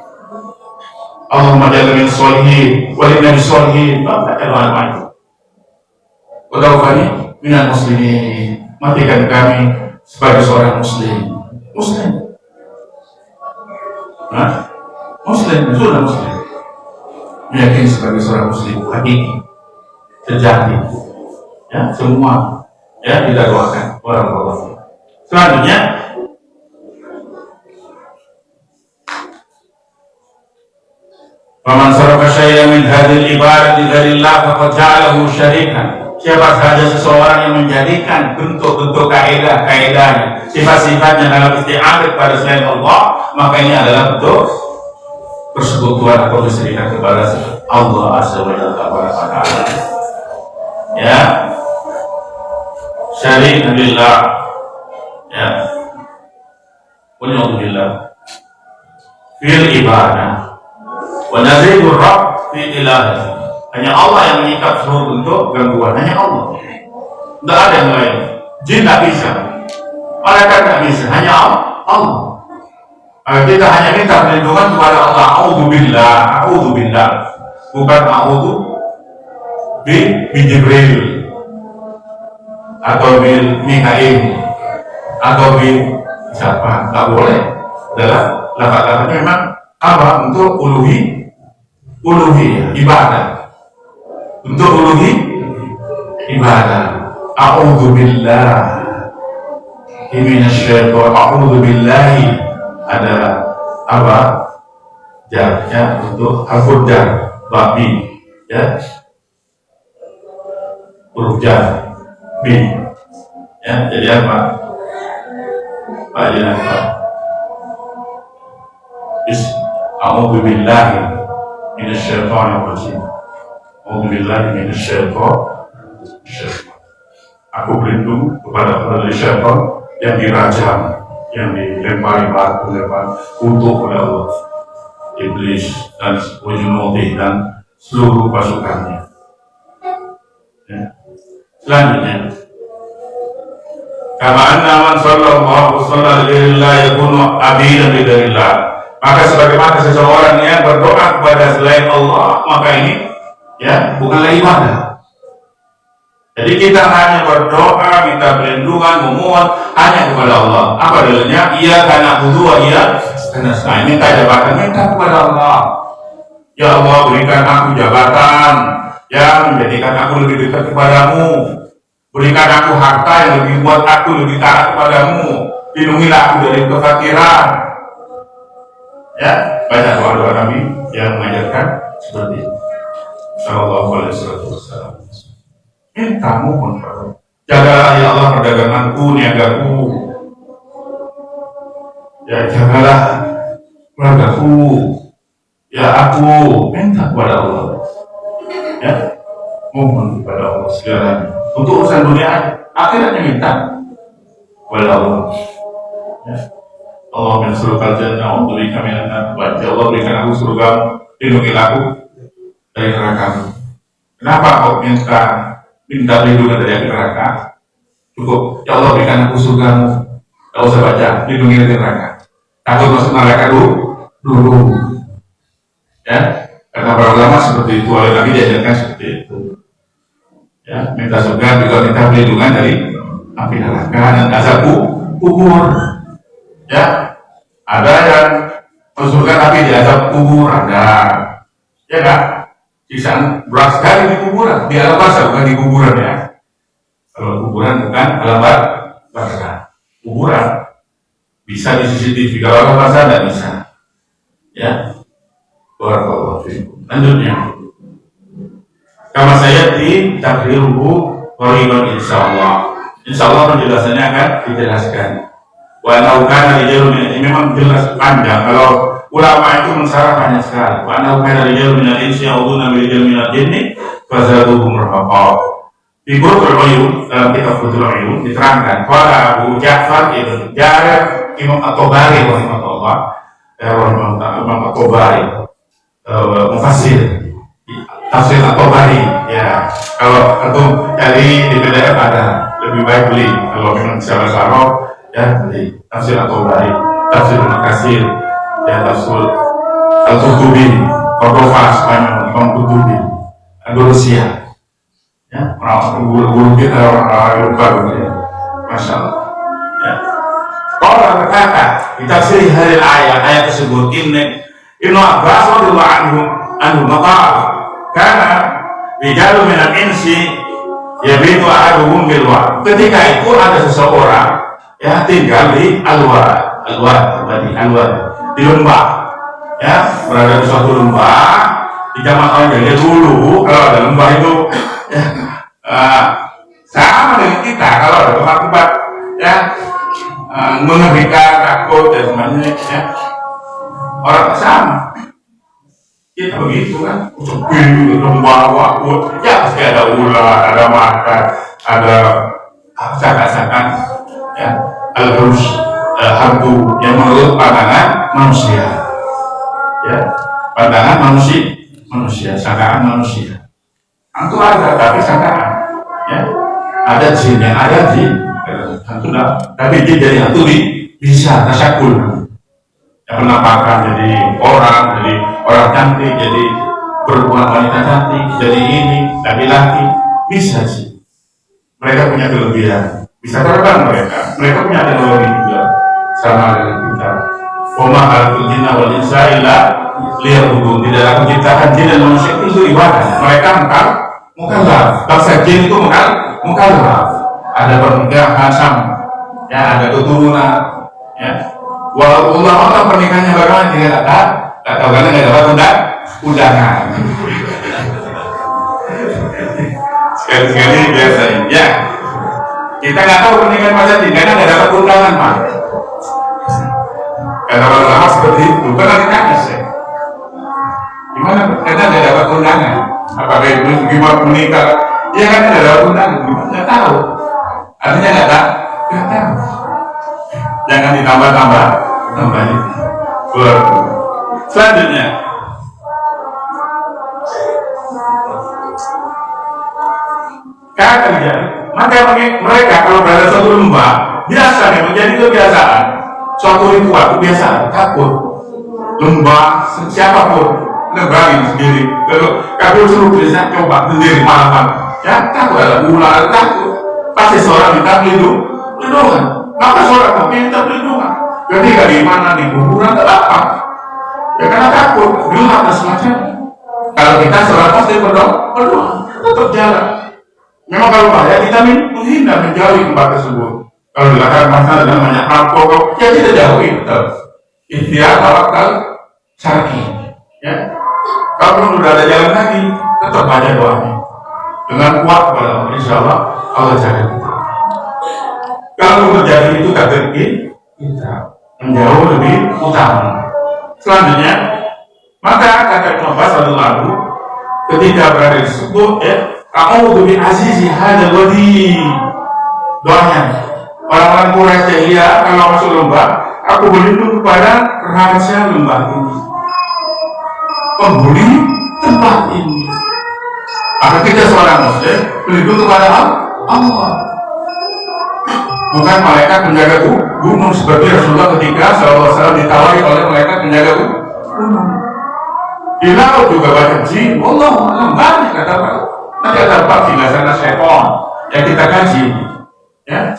Allahumma jalla min sholihin, walina min sholihin. Bapak doa itu. Wadawfani minal muslimin. Matikan kami sebagai seorang muslim. Muslim. Muslim, sudah muslim. Meyakini sebagai seorang muslim hakiki, sejati. Ya, semua ya kita doakan orang-orang. Selanjutnya faman sarafa syai'an min hadhil ibadati lillahi faqad ja'alahu syarikan. Siapa saja seseorang yang menjadikan bentuk-bentuk kaidah-kaidahnya, sifat-sifatnya dalam isti'adat pada selain Allah, maka ini adalah bentuk persekutuan atau kesyirikan kepada Allah Azza wa Jalla. Ya, syarik billah. Ya, waliyadzubillah fil ibadah wa nazidur rabb fi ilahi. Hanya Allah yang mengikat seluruh bentuk gangguan, hanya Allah. Tidak ada yang lain. Jin tidak bisa, malaikat tidak bisa, hanya Allah. Kita hanya minta perlindungan kepada Allah. A'udzubillah, bukan a'udzu bi Jibril atau bi Mikail atau bi siapa. Tak boleh. Adalah lafaz-lafaznya memang apa? Untuk uluhiyah, ibadah. Untuk ibadah. A'udzubillah minasyaitonir. A'udzubillahi adalah apa? Jarnya untuk huruf jar, babi, ya. Huruf jar, bi. Ya, jadi apa? Pak apa? A'udzu billahi minasyaitonir rajim. A'udzu billahi minasyaitonir rajim. Aku berlindung kepada syaitan yang dirajam, yang dilempari batu, untuk oleh Allah, iblis dan wujudnya dan seluruh pasukannya. Ya. Selanjutnya, kama anna man sallallahu alaihi la yakunu abidan lillahi. Maka sebagaimana seseorang yang berdoa kepada selain Allah, maka ini ya bukanlah ibadah. Jadi kita hanya berdoa, minta perlindungan, memohon hanya kepada Allah. Apa dalilnya? Iya karena butuh, iya karena saya minta jabatan, minta kepada Allah. Ya Allah, berikan aku jabatan yang menjadikan aku lebih dekat kepadamu. Berikan aku harta yang lebih buat aku lebih taat kepadamu. Lindungilah aku dari kefakiran. Ya, banyak doa-doa Nabi yang mengajarkan seperti itu. Sallallahu alaihi wasallam. Minta mohon kepada Allah. Jagalah ya Allah perdaganganku, niagaku. Ya jagalah keluargaku. Ya aku minta kepada Allah. Ya, mohon kepada Allah segalanya. Untuk urusan dunia, akhirnya minta kepada Allah. Ya. Allah mensuruhkan jannah untuk berikan minan. Ya Allah berikan aku surga, lindungi aku dari neraka. Kenapa kau minta perlindungan dari neraka? Cukup, ya Allah berikan aku surgamu. Tak usah baca, lindungi dari neraka. Takut masuk neraka dulu. Ya, karena para ulama seperti itu, oleh Nabi diajarkan seperti itu. Ya, minta surga juga minta perlindungan dari api neraka dan azab kubur. Ya, ada yang masukkan tapi diazab kubur, ada. Ya enggak? Siksaan berat sekali di kuburan, di alam basa bukan di kuburan ya. Kalau kuburan bukan alam basa. Kuburan bisa di CCTV, kalau alam basa tidak bisa. Ya. Barakallahu fiikum. Lanjutnya. Kama saya di takriruhu qariban insyaallah. Insyaallah penjelasannya akan dijelaskan. Wa naukana rijalun, ini memang jelas panjang. Kalau ulama itu mensarah banyak sekali. Wa naukana rijalun minal insi ya'uduna bi rijalin minal jinni fazaduhum rahaqa. Di Bulughul Uyun, dalam kitab Bulughul Uyun diterangkan qala Abu Ja'far ibn Jarir Imam At-Tabari rahimahullah, Imam At-Tabari mufassir tafsir At-Tabari ya. Kalau antum cari di PDF ada, lebih baik beli. Kalau memang bisa bahasa Arab ya, beli tafsir At-Tabari, tafsir Ibnu Katsir, ya tafsir Al-Qurtubi, Cordova, Spanyol, Imam Qurtubi, Andalusia. Ya, guru kita orang Eropa gitu ya. Masya Allah. Ya. Kalau berkata di tafsir hari ayat tersebut, Ibnu Abbas radhiyallahu anhu maqal karena rijalun minal insi yabitu ahaduhum bil wa. Ketika itu ada seseorang ya tinggal di alwar di lembah, ya berada di suatu lembah di zaman orang jahiliyah dulu. Kalau ada lembah itu ya, sama dengan kita kalau ada tempat ya mengerikan, takut dan sebagainya ya, orang sama kita begitu kan, sepi lembah waktu ya pasti ada ular, ada makan, ada cakan-cakan ya, al-harus hantu yang menurut pandangan manusia ya, pandangan manusia, sangkaan manusia. Hantu ada tapi sangkaan ya, ada jin yang ada jin hantu dah, tapi jin jadi hantu bisa tasyakul ya, penampakan jadi orang cantik, jadi perempuan wanita cantik, jadi ini laki-laki bisa sih. Mereka punya kelebihan, bisa terbang mereka punya teknologi juga sama dengan kita. Wama khalaqtul jinna wal insa illa liya'budun. Tidak aku ciptakan jin dan manusia itu ibadah. Mereka mukallaf. Bangsa jin itu mukallaf. Ada pernikahan sama, ya ada keturunan, ya. Walaupun Allah pernikahannya bagaimana tidak tahu karena nggak dapat undangan. Sekali-sekali biasa ya. Kita nggak tahu pernikahan Mas Adi karena nggak dapat undangan Pak. Kata para ulama seperti itu, karena ditanya saya. Gimana? Karena nggak dapat undangan. Apakah itu gimana menikah? Iya kan nggak dapat undangan, nggak tahu. Artinya nggak tahu. Jangan ditambah-tambah, tambahnya. Selanjutnya, kata maka mereka kalau berada suatu lembah biasa menjadi kebiasaan, suatu ritual kebiasaan takut lembah siapapun nebarin sendiri. Kalau suruh bisa coba sendiri malam ya takut ada ular takut pasti seorang minta perlindungan. Maka seorang minta perlindungan ketika di mana di kuburan apa ya karena takut gelap dan semacamnya. Kalau kita seorang pasti berdoa tetap jalan. Memang kalau bahaya kita menghindar menjauhi tempat tersebut. Kalau dikatakan masalah dengan banyak hal pokok, ya kita jauhi tetap. Ikhtiar tawakal syar'i. Ya. Kalau belum sudah ada jalan lagi, tetap baca doanya. Dengan kuat kepada Allah, insya Allah Allah jaga kita. Kalau terjadi itu takdir kita menjauh lebih utama. Selanjutnya, maka kata Ibnu Abbas radhiyallahu ketika berada di situ, A'udzu bi azizi hadzal wadi. Doanya orang-orang Quraisy jahiliyah kalau masuk lembah, aku berlindung kepada raja lembah ini, penghuni tempat ini. Maka kita seorang muslim berlindung kepada Allah, bukan malaikat penjaga gunung seperti Rasulullah ketika SAW ditawari oleh malaikat penjaga gunung. Di laut juga banyak jin, Allah banyak kata Pak. Nanti ada empat singgasana setan yang kita kaji, ya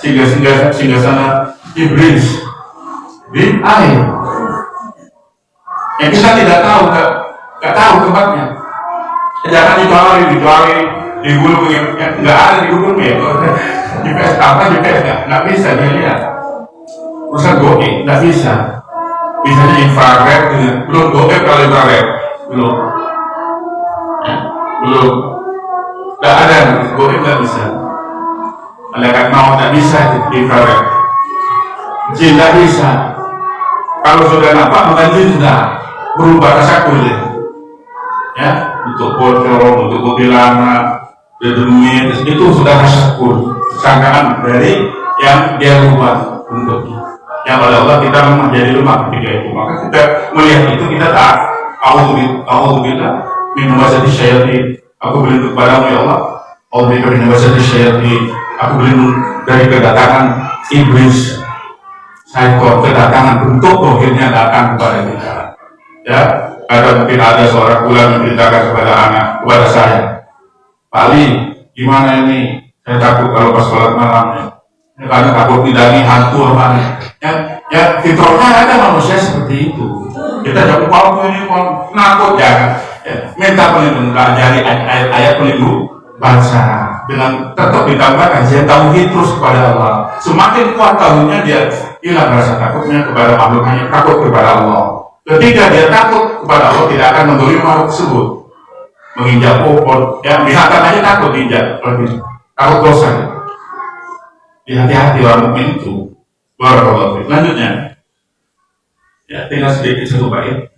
singgasana iblis di air yang kita tidak tahu, nggak tahu tempatnya. Jangan dicari di gunung yang nggak ada di gunung ya. GPS apa GPS nggak bisa dia lihat. Urusan goib nggak bisa. Bisanya infrared belum goib kalau infrared belum, ya, belum. Tidak ada, goib tidak bisa. Malaikat maut tidak bisa di infrared. Jin tidak bisa. Kalau sudah nampak maka jin sudah berubah tasakul ya, untuk bocor, untuk kuntilanak, dedemit itu sudah tasakul. Sangkaan dari yang dia rubah bentuknya. Yang oleh Allah kita memang jadi lemah ketika itu. Maka kita melihat itu kita taat. A'udzubillah min wasati syaitan. Aku berlindung kepadamu ya Allah. A'udzubillah min wasati syaitan. Aku berlindung dari kedatangan iblis. Syaitan kedatangan bentuk rohnya datang kepada kita. Ya, ada mungkin ada seorang ulama menceritakan kepada saya, Pak Ali, gimana ini? Saya takut kalau pas sholat malam ya. Karena takut didangi hantu apa ya fitrahnya ada manusia seperti itu. Kita jangan mau ini mau nakut jangan. Ya, minta pelindungan, ajari ayat pelindung baca dengan tetap ditambah kajian tauhid terus kepada Allah. Semakin kuat tauhidnya dia hilang rasa takutnya kepada makhluknya, takut kepada Allah. Ketika dia takut kepada Allah tidak akan mendolimi makhluk tersebut. Menginjak pohon, ya binatang aja takut diinjak, takut dosa. Hati-hati orang mukmin itu. Barakallahu. Lanjutnya, ya tinggal sedikit satu bait.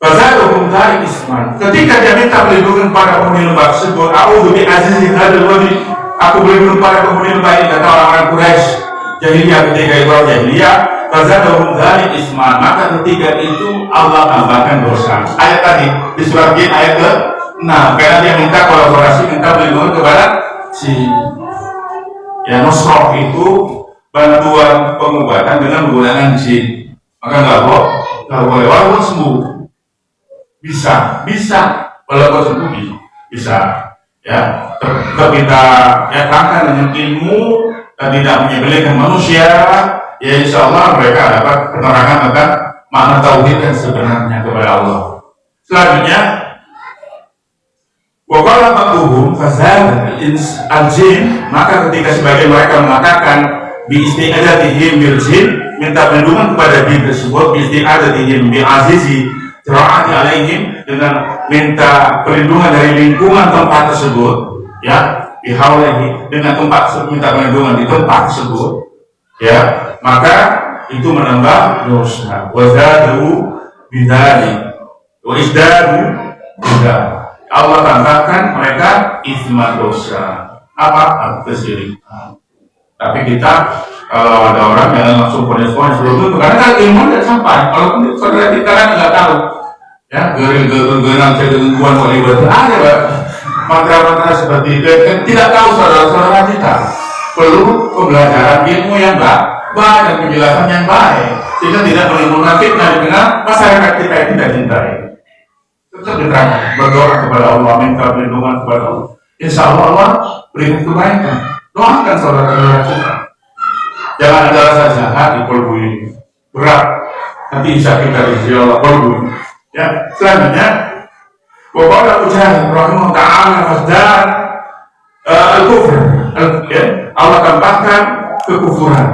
Fazaduhum dari isman. Ketika dia minta perlindungan pada penghuni lembah tersebut, a'udzu bi azizi hadzal wadi. Aku berlindung pada penghuni lembah ini, kata orang-orang Quraisy jahiliyah ketika itu jahiliyah. Fazaduhum dari isman. Maka ketika itu Allah tambahkan dosa. Ayat tadi di surat Jin ayat ke-6. Karena dia minta kolaborasi, minta perlindungan kepada si ya nusroh itu bantuan pengobatan dengan menggunakan jin. Maka nggak boleh walaupun sembuh. Bisa walaupun sembuh bisa ya tetap kita ya tangkan dengan ilmu dan tidak menyembelihkan manusia, ya insya Allah mereka dapat penerangan tentang makna tauhid yang sebenarnya kepada Allah. Selanjutnya waqala ba'dhum fazal al-jin, maka ketika sebagian mereka mengatakan bi isti'adzatihim bil jin, minta perlindungan kepada jin tersebut, bi isti'adzatihim bi azizi Tera'ati alaihim, dengan minta perlindungan dari lingkungan tempat tersebut, ya bihaulihi, dengan tempat minta perlindungan di tempat tersebut, ya, maka itu menambah dosa. Wazadu bidari, wa izdadu bidari. Allah tambahkan mereka isma dosa. Apa? Kesyirikan. Tapi kita kalau ada orang yang langsung ponis-ponis sebelum itu, karena kan ilmu tidak sampai. Kalau saudara kita kan nggak tahu, ya, gerakan gangguan wali-wali ada, Pak. Mantra-mantra seperti itu tidak tahu saudara-saudara kita. Perlu pembelajaran ilmu yang baik dan penjelasan yang baik, sehingga tidak menimbulkan fitnah di tengah masyarakat kita yang tidak cintai. Tetap diterangkan, berdoa kepada Allah, minta perlindungan kepada Allah. Insya Allah Allah berikan kebaikan. Doakan saudara-saudara kita. Jangan ada rasa jahat di kolbu ini. Berat. Nanti insya kita di Allah kolbu. Ya, selanjutnya, Bapak Mujahid rahimahullah ta'ala fasdar al-kufr. Allah tambahkan kekufuran.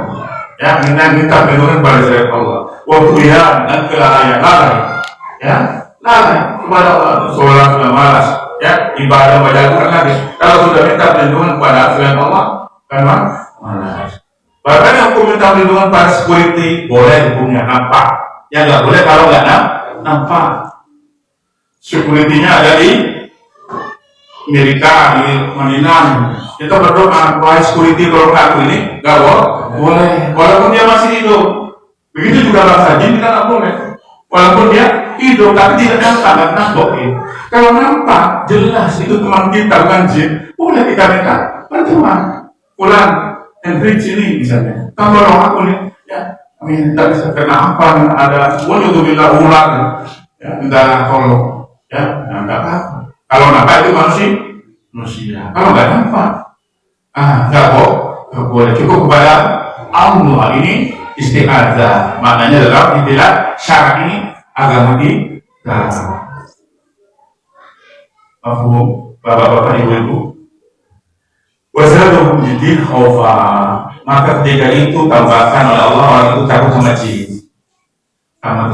Ya, minta perlindungan pada selain Allah. Waktuyan dan kelalaian, lalai. Ya, lalai kepada Allah. Sholat sudah malas. Ya, ibadah baca Al-Quran lagi. Kalau sudah minta perlindungan kepada selain Allah, kan malas. Bahkan yang aku minta perlindungan pada security, boleh hukumnya nampak. Yang nggak boleh kalau nggak nampak. Security-nya ada di Amerika, di Madinah. Kita berdoa, wahai security kalau aku ini nggak boleh. Walaupun dia masih hidup. Begitu juga bangsa jin kita nggak boleh. Walaupun dia hidup tapi tidak nampak. Kalau nampak jelas itu teman kita bukan jin, boleh kita minta bantuan. Pulang Hendrik sini misalnya, tolong aku nih, ya, minta bisa kena apa? Ada wujudulillah ular, ya, minta tolong, ya, nggak apa. Kalau nampak itu manusia. Kalau nggak nampak, nggak boleh. Cukup kepada Allah. Ini isti'adzah, maknanya dalam istilah syar'i agama kita. Bapak-bapak, ibu-ibu, wazaduhum bidin khawfa, maka ketika itu tambahkan oleh Allah orang itu takut sama jin, sama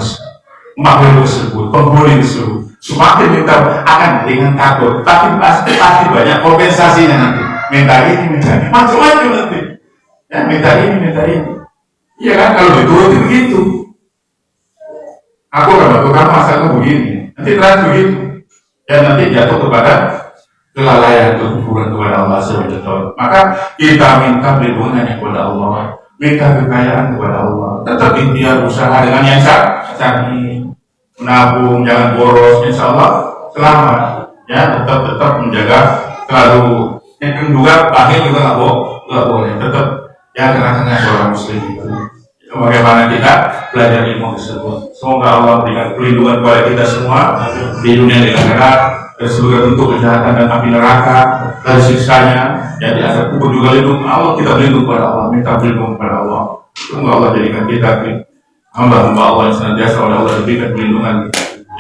makhluk tersebut, penghuni tersebut. Semakin minta akan dengan takut, tapi pasti banyak kompensasinya nanti. Minta ini, macam-macam nanti. Ya, minta ini. Iya kan, kalau dituruti begitu. Aku akan bantu kamu asalnya begini, nanti terus begitu. Dan nanti jatuh kepada kelalaian, kekufuran kepada Allah SWT. Maka kita minta perlindungan kepada Allah, minta kekayaan kepada Allah. Tetap ikhtiar usaha dengan yang syar'i, menabung, jangan boros, insya Allah selamat. Ya, tetap menjaga selalu. Yang kedua, akhir juga nggak boleh. Tetap ya tengah-tengah seorang muslim itu. Bagaimana kita belajar ilmu tersebut. Semoga Allah berikan perlindungan kepada kita semua di dunia dan akhirat dari segala bentuk kejahatan dan api neraka, dari siksanya. Jadi ada kubur juga lindung Allah, kita berlindung kepada Allah, minta perlindungan kepada Allah. Semoga Allah jadikan kita hamba-hamba Allah yang senantiasa oleh Allah diberikan perlindungan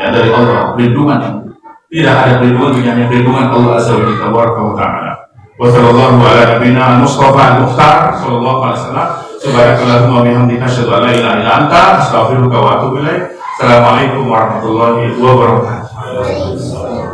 ya dari Allah, perlindungan yang tidak ada perlindungan hanya perlindungan Allah Azza wa Ta'ala. Wa sallallahu ala nabiyina Mustafa al-Mukhtar sallallahu alaihi wasallam. Subhanakallahumma wa bihamdika asyhadu an la ilaha illa anta astaghfiruka wa atubu ilaik. Assalamualaikum warahmatullahi wabarakatuh.